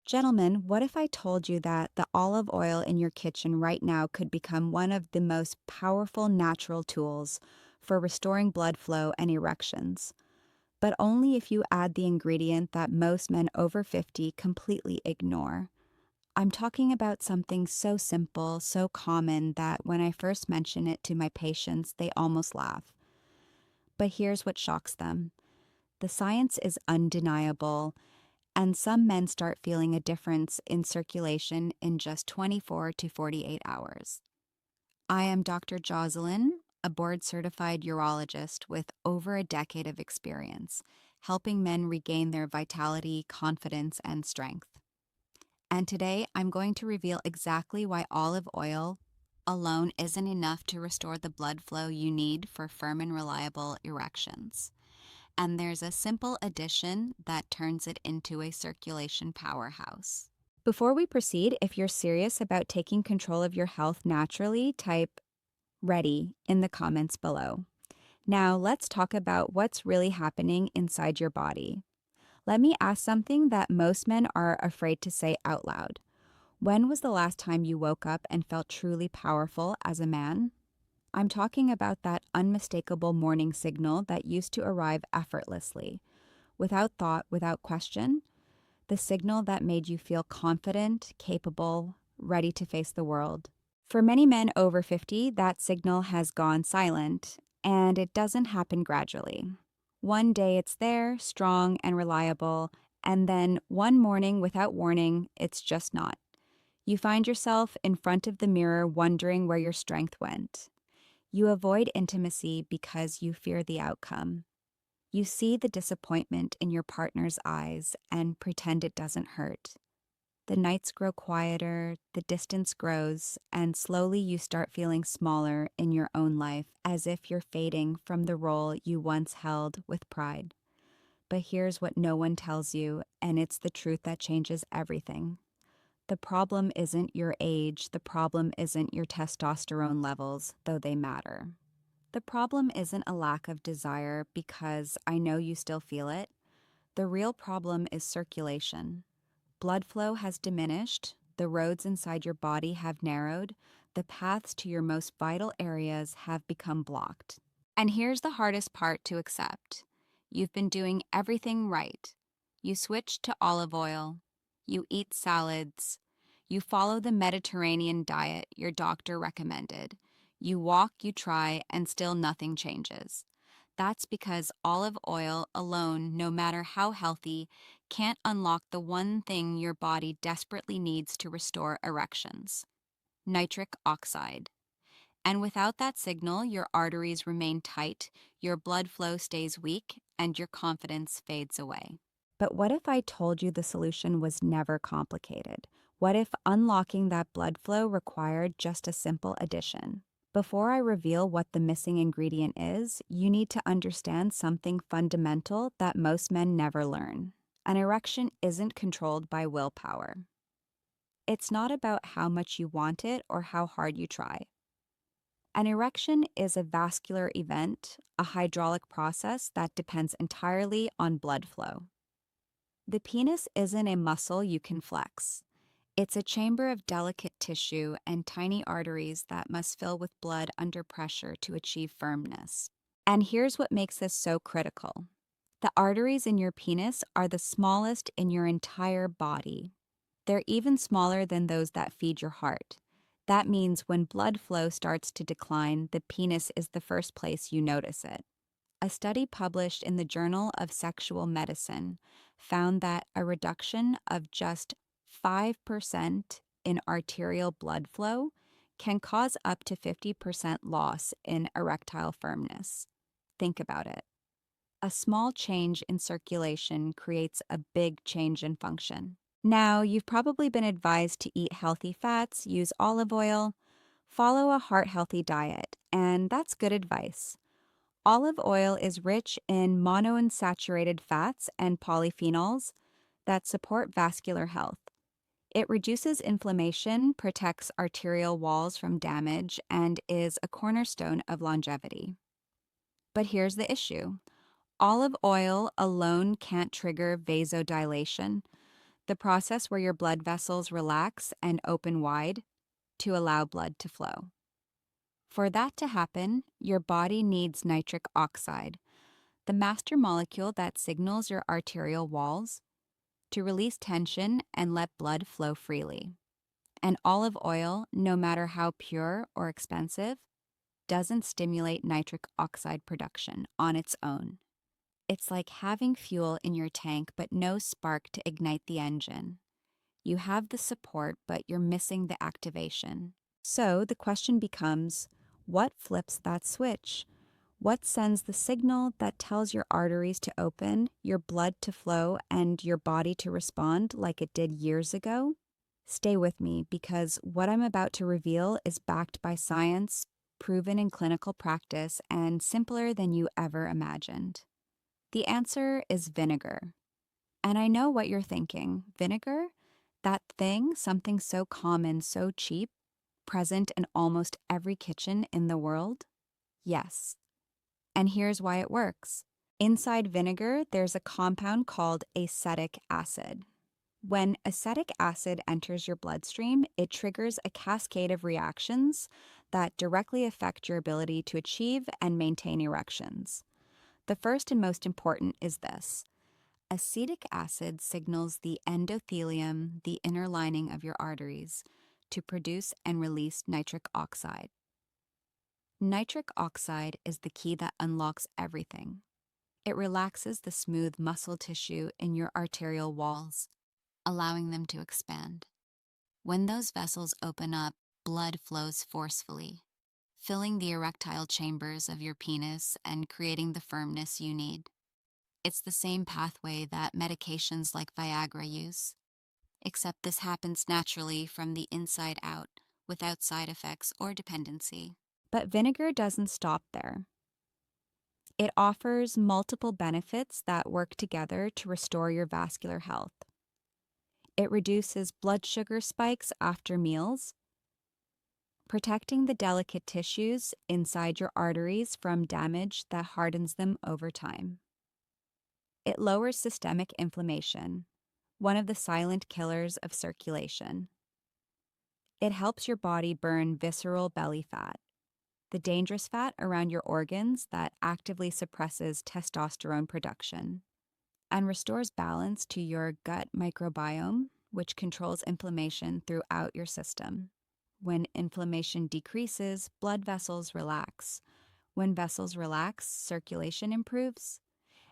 Gentlemen, what if I told you that the olive oil in your kitchen right now could become one of the most powerful natural tools for restoring blood flow and erections? But only if you add the ingredient that most men over 50 completely ignore. I'm talking about something so simple, so common that when I first mention it to my patients, they almost laugh. But here's what shocks them: the science is undeniable, and some men start feeling a difference in circulation in just 24 to 48 hours. I am Dr. Joselyn, a board certified urologist with over a decade of experience, helping men regain their vitality, confidence, and strength. And today I'm going to reveal exactly why olive oil alone isn't enough to restore the blood flow you need for firm and reliable erections. And there's a simple addition that turns it into a circulation powerhouse. Before we proceed, if you're serious about taking control of your health naturally, type "ready" in the comments below. Now, let's talk about what's really happening inside your body. Let me ask something that most men are afraid to say out loud. When was the last time you woke up and felt truly powerful as a man? I'm talking about that unmistakable morning signal that used to arrive effortlessly, without thought, without question, the signal that made you feel confident, capable, ready to face the world. For many men over 50, that signal has gone silent, and it doesn't happen gradually. One day it's there, strong and reliable, and then one morning without warning, it's just not. You find yourself in front of the mirror wondering where your strength went. You avoid intimacy because you fear the outcome. You see the disappointment in your partner's eyes and pretend it doesn't hurt. The nights grow quieter, the distance grows, and slowly you start feeling smaller in your own life, as if you're fading from the role you once held with pride. But here's what no one tells you, and it's the truth that changes everything. The problem isn't your age, the problem isn't your testosterone levels, though they matter. The problem isn't a lack of desire, because I know you still feel it. The real problem is circulation. Blood flow has diminished, the roads inside your body have narrowed, the paths to your most vital areas have become blocked. And here's the hardest part to accept. You've been doing everything right. You switched to olive oil. You eat salads. You follow the Mediterranean diet your doctor recommended. You walk, you try, and still nothing changes. That's because olive oil alone, no matter how healthy, can't unlock the one thing your body desperately needs to restore erections: nitric oxide. And without that signal, your arteries remain tight, your blood flow stays weak, and your confidence fades away. But what if I told you the solution was never complicated? What if unlocking that blood flow required just a simple addition? Before I reveal what the missing ingredient is, you need to understand something fundamental that most men never learn. An erection isn't controlled by willpower. It's not about how much you want it or how hard you try. An erection is a vascular event, a hydraulic process that depends entirely on blood flow. The penis isn't a muscle you can flex. It's a chamber of delicate tissue and tiny arteries that must fill with blood under pressure to achieve firmness. And here's what makes this so critical. The arteries in your penis are the smallest in your entire body. They're even smaller than those that feed your heart. That means when blood flow starts to decline, the penis is the first place you notice it. A study published in the Journal of Sexual Medicine found that a reduction of just 5% in arterial blood flow can cause up to 50% loss in erectile firmness. Think about it. A small change in circulation creates a big change in function. Now, you've probably been advised to eat healthy fats, use olive oil, follow a heart-healthy diet, and that's good advice. Olive oil is rich in monounsaturated fats and polyphenols that support vascular health. It reduces inflammation, protects arterial walls from damage, and is a cornerstone of longevity. But here's the issue. Olive oil alone can't trigger vasodilation, the process where your blood vessels relax and open wide to allow blood to flow. For that to happen, your body needs nitric oxide, the master molecule that signals your arterial walls to release tension and let blood flow freely. And olive oil, no matter how pure or expensive, doesn't stimulate nitric oxide production on its own. It's like having fuel in your tank but no spark to ignite the engine. You have the support, but you're missing the activation. So the question becomes, what flips that switch? What sends the signal that tells your arteries to open, your blood to flow, and your body to respond like it did years ago? Stay with me because what I'm about to reveal is backed by science, proven in clinical practice, and simpler than you ever imagined. The answer is vinegar. And I know what you're thinking. Vinegar? That thing, something so common, so cheap, present in almost every kitchen in the world? Yes. And here's why it works. Inside vinegar, there's a compound called acetic acid. When acetic acid enters your bloodstream, it triggers a cascade of reactions that directly affect your ability to achieve and maintain erections. The first and most important is this. Acetic acid signals the endothelium, the inner lining of your arteries, to produce and release nitric oxide. Nitric oxide is the key that unlocks everything. It relaxes the smooth muscle tissue in your arterial walls, allowing them to expand. When those vessels open up, blood flows forcefully, filling the erectile chambers of your penis and creating the firmness you need. It's the same pathway that medications like Viagra use, except this happens naturally from the inside out, without side effects or dependency. But vinegar doesn't stop there. It offers multiple benefits that work together to restore your vascular health. It reduces blood sugar spikes after meals, protecting the delicate tissues inside your arteries from damage that hardens them over time. It lowers systemic inflammation, one of the silent killers of circulation. It helps your body burn visceral belly fat, the dangerous fat around your organs that actively suppresses testosterone production, and restores balance to your gut microbiome, which controls inflammation throughout your system. When inflammation decreases, blood vessels relax. When vessels relax, circulation improves.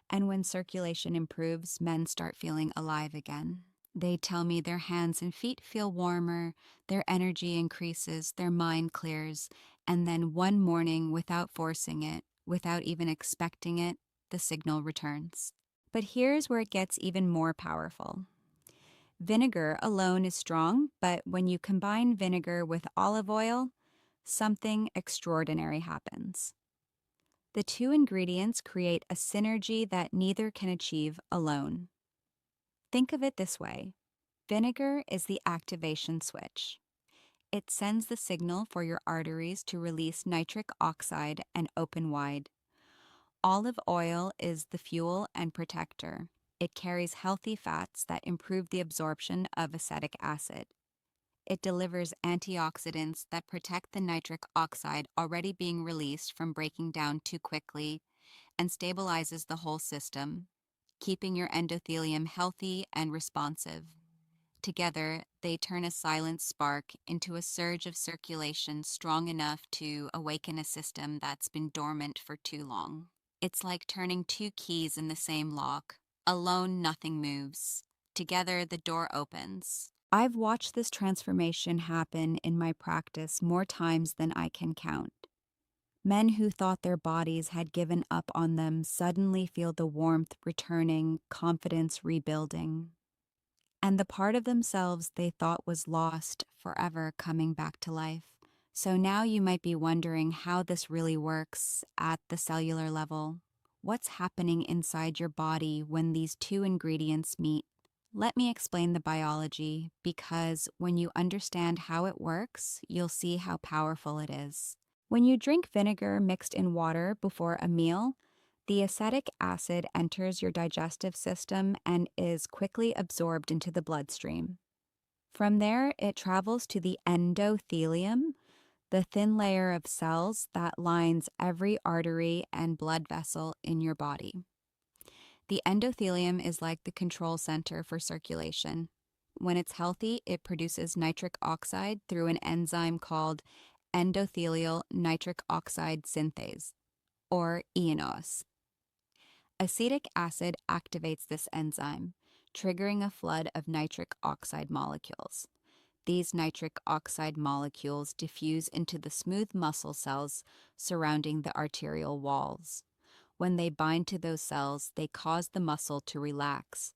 And when circulation improves, men start feeling alive again. They tell me their hands and feet feel warmer, their energy increases, their mind clears, and then one morning, without forcing it, without even expecting it, the signal returns. But here's where it gets even more powerful. Vinegar alone is strong, but when you combine vinegar with olive oil, something extraordinary happens. The two ingredients create a synergy that neither can achieve alone. Think of it this way. Vinegar is the activation switch. It sends the signal for your arteries to release nitric oxide and open wide. Olive oil is the fuel and protector. It carries healthy fats that improve the absorption of acetic acid. It delivers antioxidants that protect the nitric oxide already being released from breaking down too quickly and stabilizes the whole system, keeping your endothelium healthy and responsive. Together, they turn a silent spark into a surge of circulation strong enough to awaken a system that's been dormant for too long. It's like turning two keys in the same lock. Alone, nothing moves. Together, the door opens. I've watched this transformation happen in my practice more times than I can count. Men who thought their bodies had given up on them suddenly feel the warmth returning, confidence rebuilding, and the part of themselves they thought was lost forever coming back to life. So now you might be wondering how this really works at the cellular level. What's happening inside your body when these two ingredients meet? Let me explain the biology, because when you understand how it works, you'll see how powerful it is. When you drink vinegar mixed in water before a meal, The acetic acid enters your digestive system and is quickly absorbed into the bloodstream. From there, it travels to the endothelium, the thin layer of cells that lines every artery and blood vessel in your body. The endothelium is like the control center for circulation. When it's healthy, it produces nitric oxide through an enzyme called endothelial nitric oxide synthase, or ENOS. Acetic acid activates this enzyme, triggering a flood of nitric oxide molecules. These nitric oxide molecules diffuse into the smooth muscle cells surrounding the arterial walls. When they bind to those cells, they cause the muscle to relax,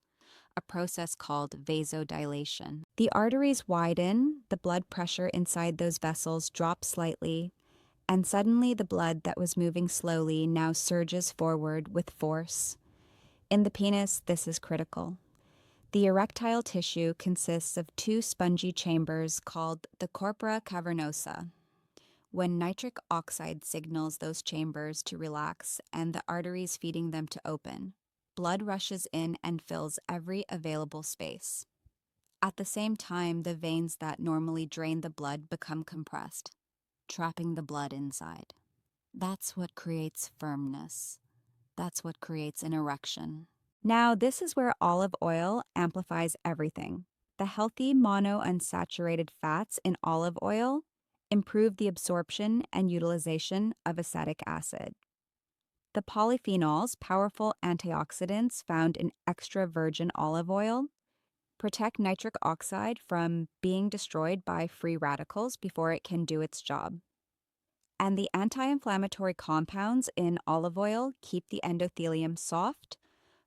a process called vasodilation. The arteries widen, the blood pressure inside those vessels drops slightly, and suddenly the blood that was moving slowly now surges forward with force. In the penis, this is critical. The erectile tissue consists of two spongy chambers called the corpora cavernosa. When nitric oxide signals those chambers to relax and the arteries feeding them to open, blood rushes in and fills every available space. At the same time, the veins that normally drain the blood become compressed, trapping the blood inside. That's what creates firmness. That's what creates an erection. Now, this is where olive oil amplifies everything. The healthy monounsaturated fats in olive oil improve the absorption and utilization of acetic acid. The polyphenols, powerful antioxidants found in extra virgin olive oil, protect nitric oxide from being destroyed by free radicals before it can do its job. And the anti-inflammatory compounds in olive oil keep the endothelium soft,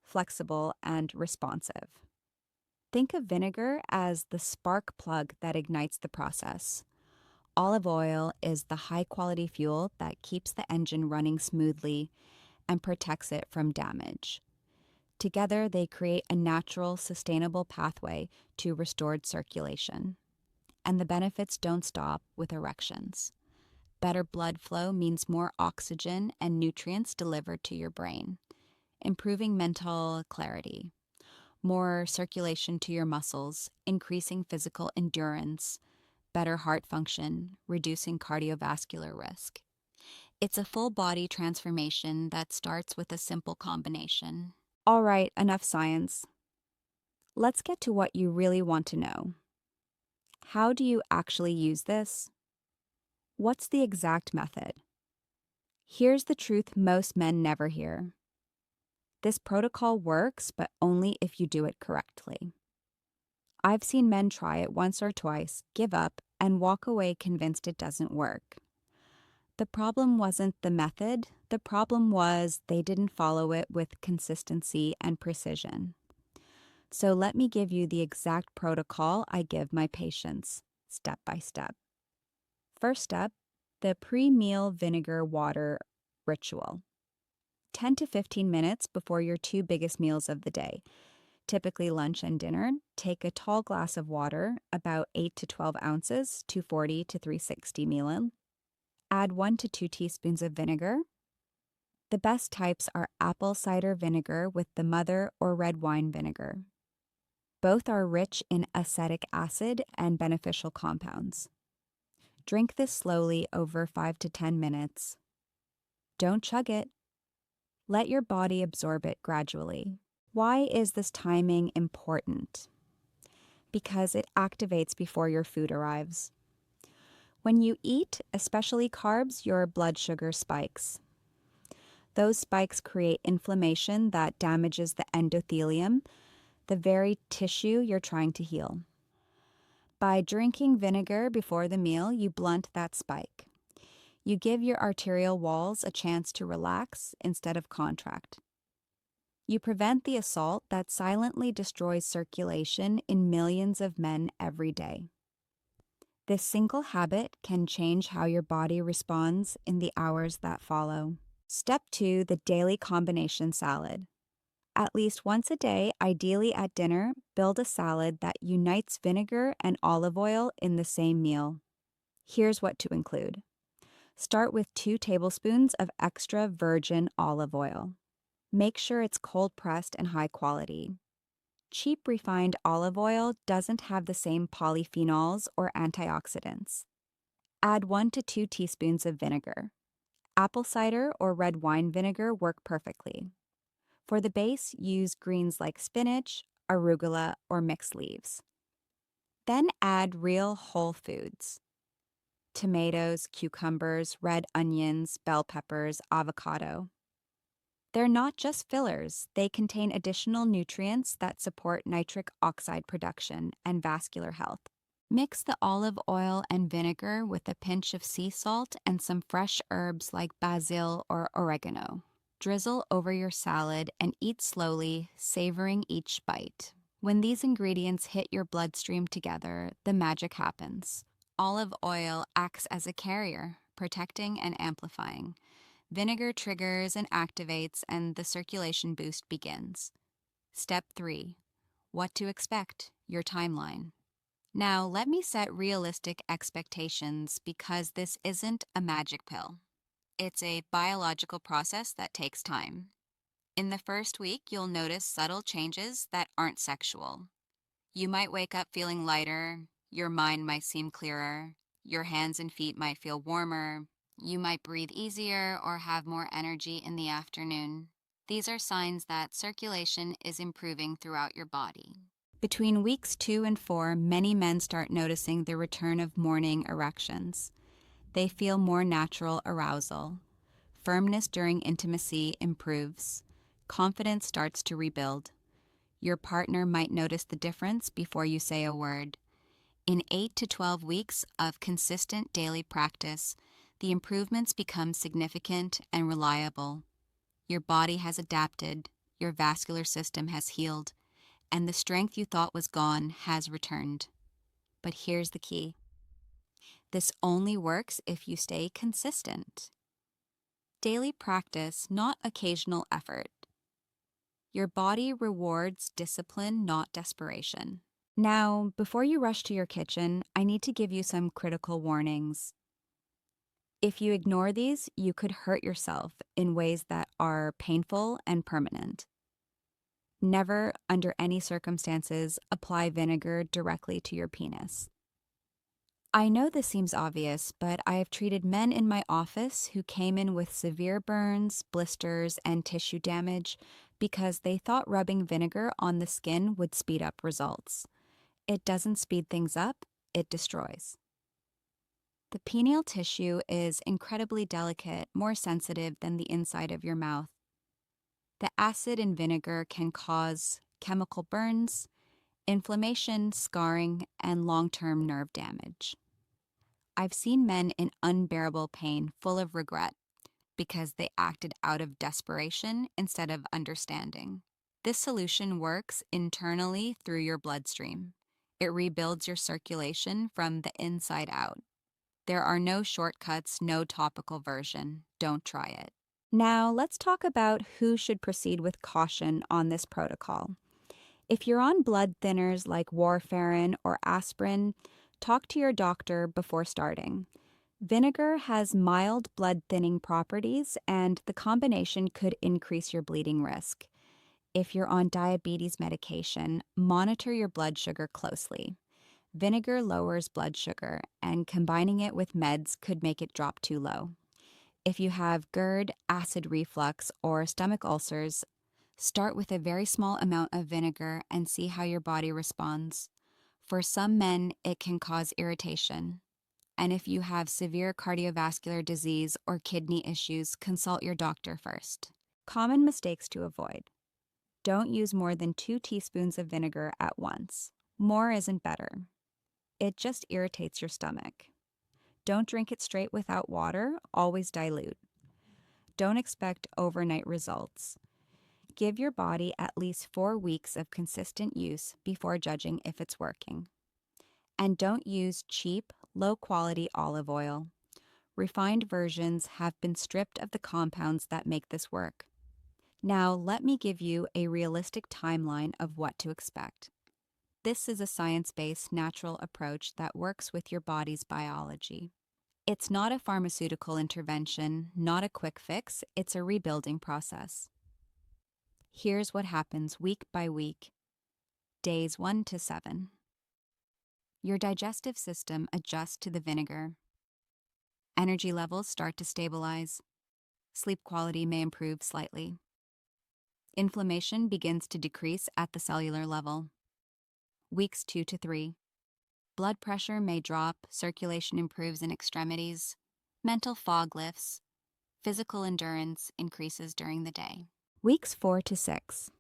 flexible, and responsive. Think of vinegar as the spark plug that ignites the process. Olive oil is the high-quality fuel that keeps the engine running smoothly and protects it from damage. Together, they create a natural, sustainable pathway to restored circulation. And the benefits don't stop with erections. Better blood flow means more oxygen and nutrients delivered to your brain, improving mental clarity, more circulation to your muscles, increasing physical endurance, better heart function, reducing cardiovascular risk. It's a full body transformation that starts with a simple combination. All right, enough science. Let's get to what you really want to know. How do you actually use this? What's the exact method? Here's the truth most men never hear. This protocol works, but only if you do it correctly. I've seen men try it once or twice, give up, and walk away convinced it doesn't work. The problem wasn't the method. The problem was they didn't follow it with consistency and precision. So let me give you the exact protocol I give my patients, step by step. First step, the pre-meal vinegar water ritual. 10 to 15 minutes before your two biggest meals of the day, typically lunch and dinner, take a tall glass of water, about 8 to 12 ounces, 240 to 360 ml. Add 1 to 2 teaspoons of vinegar. The best types are apple cider vinegar with the mother or red wine vinegar. Both are rich in acetic acid and beneficial compounds. Drink this slowly over 5 to 10 minutes. Don't chug it. Let your body absorb it gradually. Why is this timing important? Because it activates before your food arrives. When you eat, especially carbs, your blood sugar spikes. Those spikes create inflammation that damages the endothelium, the very tissue you're trying to heal. By drinking vinegar before the meal, you blunt that spike. You give your arterial walls a chance to relax instead of contract. You prevent the assault that silently destroys circulation in millions of men every day. This single habit can change how your body responds in the hours that follow. Step 2, the daily combination salad. At least once a day, ideally at dinner, build a salad that unites vinegar and olive oil in the same meal. Here's what to include. Start with 2 tablespoons of extra virgin olive oil. Make sure it's cold pressed and high quality. Cheap refined olive oil doesn't have the same polyphenols or antioxidants. Add 1 to 2 teaspoons of vinegar. Apple cider or red wine vinegar work perfectly. For the base, use greens like spinach, arugula, or mixed leaves. Then add real whole foods: tomatoes, cucumbers, red onions, bell peppers, avocado. They're not just fillers, they contain additional nutrients that support nitric oxide production and vascular health. Mix the olive oil and vinegar with a pinch of sea salt and some fresh herbs like basil or oregano. Drizzle over your salad and eat slowly, savoring each bite. When these ingredients hit your bloodstream together, the magic happens. Olive oil acts as a carrier, protecting and amplifying. Vinegar triggers and activates, and the circulation boost begins. Step 3. What to expect, your timeline. Now, let me set realistic expectations because this isn't a magic pill. It's a biological process that takes time. In the first week, you'll notice subtle changes that aren't sexual. You might wake up feeling lighter, your mind might seem clearer, your hands and feet might feel warmer, you might breathe easier or have more energy in the afternoon. These are signs that circulation is improving throughout your body. Between weeks 2 and 4, many men start noticing the return of morning erections. They feel more natural arousal. Firmness during intimacy improves. Confidence starts to rebuild. Your partner might notice the difference before you say a word. In 8 to 12 weeks of consistent daily practice, the improvements become significant and reliable. Your body has adapted, your vascular system has healed, and the strength you thought was gone has returned. But here's the key. This only works if you stay consistent. Daily practice, not occasional effort. Your body rewards discipline, not desperation. Now, before you rush to your kitchen, I need to give you some critical warnings. If you ignore these, you could hurt yourself in ways that are painful and permanent. Never, under any circumstances, apply vinegar directly to your penis. I know this seems obvious, but I have treated men in my office who came in with severe burns, blisters, and tissue damage because they thought rubbing vinegar on the skin would speed up results. It doesn't speed things up, it destroys. The pineal tissue is incredibly delicate, more sensitive than the inside of your mouth. The acid in vinegar can cause chemical burns, inflammation, scarring, and long-term nerve damage. I've seen men in unbearable pain, full of regret, because they acted out of desperation instead of understanding. This solution works internally through your bloodstream. It rebuilds your circulation from the inside out. There are no shortcuts, no topical version. Don't try it. Now, let's talk about who should proceed with caution on this protocol. If you're on blood thinners like warfarin or aspirin, talk to your doctor before starting. Vinegar has mild blood thinning properties, and the combination could increase your bleeding risk. If you're on diabetes medication, monitor your blood sugar closely. Vinegar lowers blood sugar, and combining it with meds could make it drop too low. If you have GERD, acid reflux, or stomach ulcers, start with a very small amount of vinegar and see how your body responds. For some men, it can cause irritation. And if you have severe cardiovascular disease or kidney issues, consult your doctor first. Common mistakes to avoid. Don't use more than 2 teaspoons of vinegar at once. More isn't better. It just irritates your stomach. Don't drink it straight without water, always dilute. Don't expect overnight results. Give your body at least 4 weeks of consistent use before judging if it's working. And don't use cheap, low-quality olive oil. Refined versions have been stripped of the compounds that make this work. Now, let me give you a realistic timeline of what to expect. This is a science-based, natural approach that works with your body's biology. It's not a pharmaceutical intervention, not a quick fix, it's a rebuilding process. Here's what happens week by week, days 1 to 7. Your digestive system adjusts to the vinegar. Energy levels start to stabilize. Sleep quality may improve slightly. Inflammation begins to decrease at the cellular level. Weeks 2 to 3. Blood pressure may drop, circulation improves in extremities, mental fog lifts, physical endurance increases during the day. Weeks 4 to 6.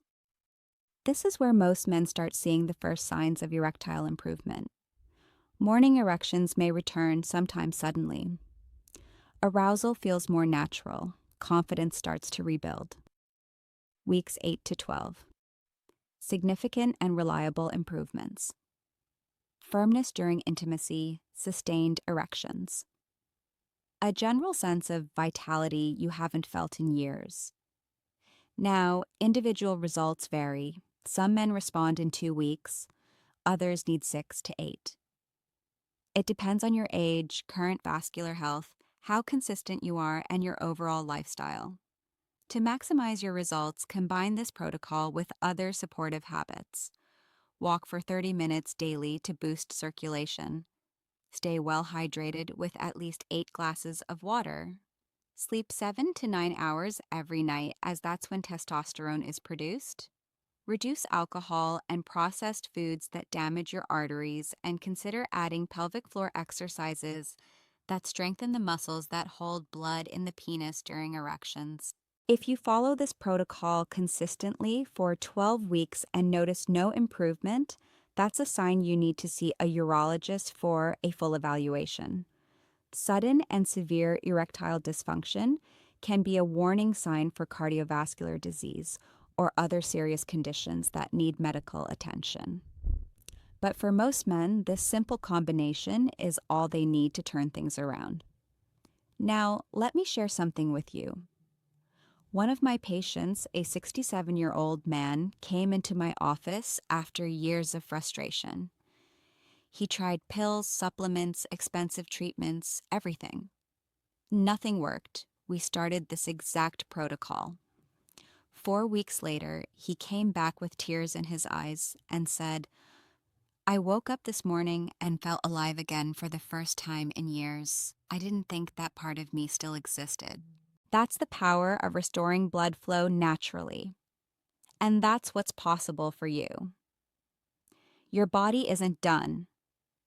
This is where most men start seeing the first signs of erectile improvement. Morning erections may return sometimes suddenly. Arousal feels more natural. Confidence starts to rebuild. Weeks 8 to 12. Significant and reliable improvements. Firmness during intimacy, sustained erections. A general sense of vitality you haven't felt in years. Now, individual results vary. Some men respond in 2 weeks, others need 6 to 8. It depends on your age, current vascular health, how consistent you are, and your overall lifestyle. To maximize your results, combine this protocol with other supportive habits. Walk for 30 minutes daily to boost circulation. Stay well hydrated with at least 8 glasses of water. Sleep 7 to 9 hours every night, as that's when testosterone is produced. Reduce alcohol and processed foods that damage your arteries, and consider adding pelvic floor exercises that strengthen the muscles that hold blood in the penis during erections. If you follow this protocol consistently for 12 weeks and notice no improvement, that's a sign you need to see a urologist for a full evaluation. Sudden and severe erectile dysfunction can be a warning sign for cardiovascular disease or other serious conditions that need medical attention. But for most men, this simple combination is all they need to turn things around. Now, let me share something with you. One of my patients, a 67-year-old man, came into my office after years of frustration. He tried pills, supplements, expensive treatments, everything. Nothing worked. We started this exact protocol. 4 weeks later, he came back with tears in his eyes and said, "I woke up this morning and felt alive again for the first time in years. I didn't think that part of me still existed." That's the power of restoring blood flow naturally. And that's what's possible for you. Your body isn't done.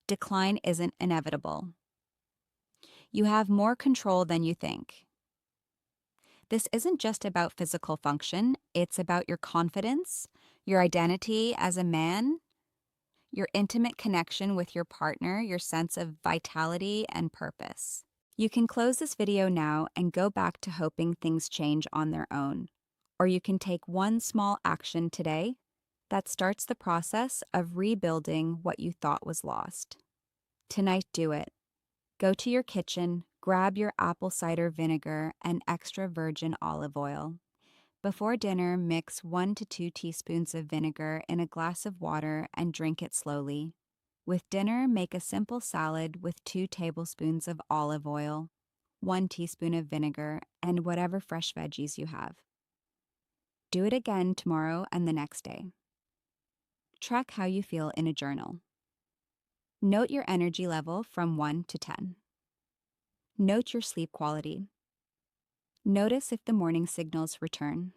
Decline isn't inevitable. You have more control than you think. This isn't just about physical function, it's about your confidence, your identity as a man, your intimate connection with your partner, your sense of vitality and purpose. You can close this video now and go back to hoping things change on their own. Or you can take one small action today that starts the process of rebuilding what you thought was lost. Tonight, do it. Go to your kitchen, grab your apple cider vinegar and extra virgin olive oil. Before dinner, mix 1 to 2 teaspoons of vinegar in a glass of water and drink it slowly. With dinner, make a simple salad with 2 tablespoons of olive oil, 1 teaspoon of vinegar, and whatever fresh veggies you have. Do it again tomorrow and the next day. Track how you feel in a journal. Note your energy level from 1 to 10. Note your sleep quality. Notice if the morning signals return.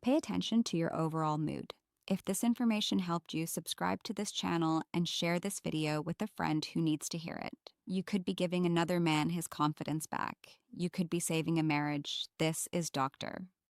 Pay attention to your overall mood. If this information helped you, subscribe to this channel and share this video with a friend who needs to hear it. You could be giving another man his confidence back. You could be saving a marriage. This is Dr.